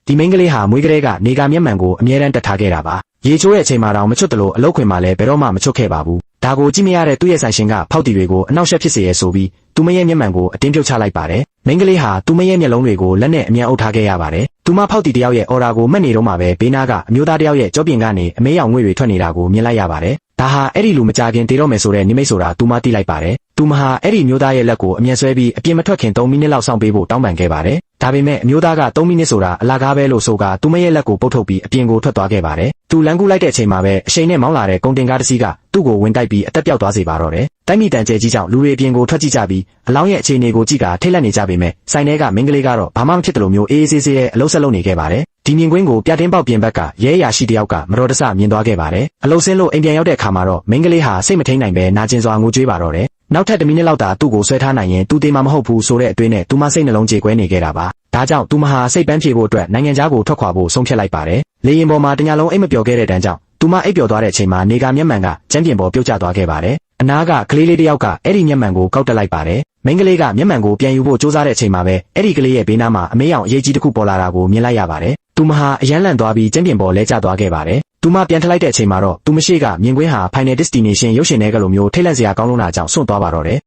ဒီမိန်းကလေးဟာမွေးကလေးကနေကမျက်မှန်ကိုအမြဲတမ်းတက်ထားခဲ့တာပါရေချိုးတဲ့အချိန်မှာတောင်မချွတ်တလို့အလောက်ခွင်မှာလည်းဘယ်တော့မှမချွတ်ခဲ့ပါဘူးဒါကိုကြည့်မရတဲ့သူ့ရဲ့ဆိုင်ရှင်ကဖောက်တီတွေကိုအနောက်ရှက်ဖြစ်စေရဲဆိုပြီးသူမရဲ့မျက်မှန်ကိုအတင်းပြုတ်ချလိုက်ပါတယ်မိန်းကလေးဟာသူမရဲ့မျက်လုံးတွေကိုလက်နဲ့အမြန်အုပ်ထားခဲ့ရပါတယ်သူမဖောက်တီတယောက်ရဲ့အော်ဒါကိုမှတ်နေတော့မှပဲဘေးနားကအမျိုးသားတယောက်ရဲ့ကြောပြင်ကနေအမေးရောင်ငွေတွေထွက်နေတာကိုမြင်လိုက်ရပါတယ်ဒါဟာအဲ့ဒီလူမကြခင်တေတော့မယ်ဆိုတဲ့နိမိတ်ဆိုတာသူမသိလိုက်ပါတယ်သူမဟာအဲ့ဒီမျိုးသားရဲ့လက်ကိုအမြန်ဆွဲပြီးအပြင်မထွက်ခင်3မိနစ်လောက်စောင့်ပေးဖို့တောင်းပန်ခဲ့ပါတယ်ဒါပေမဲ့အမျိုးသားက3မိနစ်ဆိုတာအလကားပဲလို့ဆိုကသူမရဲ့လက်ကိုပုတ်ထုတ်ပြီးအပြင်ကိုထွက်သွားခဲ့ပါတယ်သူလမ်းကူးလိုက်တဲ့အချိန်မှာပဲအရှိန်နဲ့မောင်းလာတဲ့ကုန်တင်ကားတစ်စီးကသူ့ကိုဝင်တိုက်ပြီးအသက်ပြောက်သွားစေပါတော့တယ်တိုက်မိတန်ကျဲကြီးကြောင့်လူတွေအပြင်ကိုထွက်ကြည့်ကြပြီးအလောင်းရဲ့အခြေအနေကိုကြည့်ကထိတ်လန့်နေကြပေမဲ့ဆိုင်ထဲကမိန်းကလေးကတော့ဘာမှမဖြစ်တယ်လို့မျိုးအေးအေးဆေးဆေးရဲ့အလုံးဆက်လုပ်နေခဲ့ပါတယ်ဒီမြင်ကွင်းကိုပြတင်းပေါက်ပြင်ဘက်ကရဲအရာရှိတယောက်ကမတော်တဆမြင်သွားခဲ့ပါတယ်အလုံးစင်းလို့အိမ်ပြန်ရောက်တဲ့အခါမှာတော့မိန်းကလေးဟာစိတ်မထိန်နိုင်ပဲနာကျင်စွာငိုကြွေးပါတော့တယ်နောက်ထပ်1မိနစ်လောက်သာသူ့ကိုဆွဲထားနိုင်ရင်သူတေးမှာမဟုတ်ဘူးဆိုတဲ့အတွေးနဲ့သူမစိတ်နှလုံးကြေကွဲနေခဲ့တာပါဒါကြောင့်သူမဟာစိတ်ပန်းဖြေဖို့အတွက်နိုင်ငံခြားကိုထွက်ခွာဖို့ဆုံးဖြတ်လိုက်ပါတယ်လေရင်ပေါ်မှာတညလုံးအိတ်မပျော်ခဲ့တဲ့တန်းကြောင့်သူမအိပ်ပျော်သွားတဲ့အချိန်မှာနေကမျက်မှန်ကကျန်းပြင်ပေါ်ပြုတ်ကျသွားခဲ့ပါတယ်အနားကကလေးလေးတယောက်ကအဲ့ဒီမျက်မှန်ကိုကောက်တက်လိုက်ပါတယ်မိန်းကလေးကမျက်မှန်ကိုပြန်ယူဖို့ကြိုးစားတဲ့အချိန်မှာပဲအဲ့ဒီကလေးရဲ့ဘေးနားမှာအမေးရောင်အရေးကြီးတစ်ခုပေါ်လာတာကိုမြင်လိုက်ရပါတယ်သူမဟာအယမ်းလန့်သွားပြီးကျန်းပြင်ပေါ်လဲကျသွားခဲ့ပါတယ်သူမပြန်ထလိုက်တဲ့အချိန်မှာတော့သူမရှိကမြင်ကွင်းဟာ Final Destination ရုပ်ရှင်ထဲကလိုမျိုးထိတ်လန့်စရာကောင်းလုံးတာကြောင့်စွန့်သွားပါတော့တယ်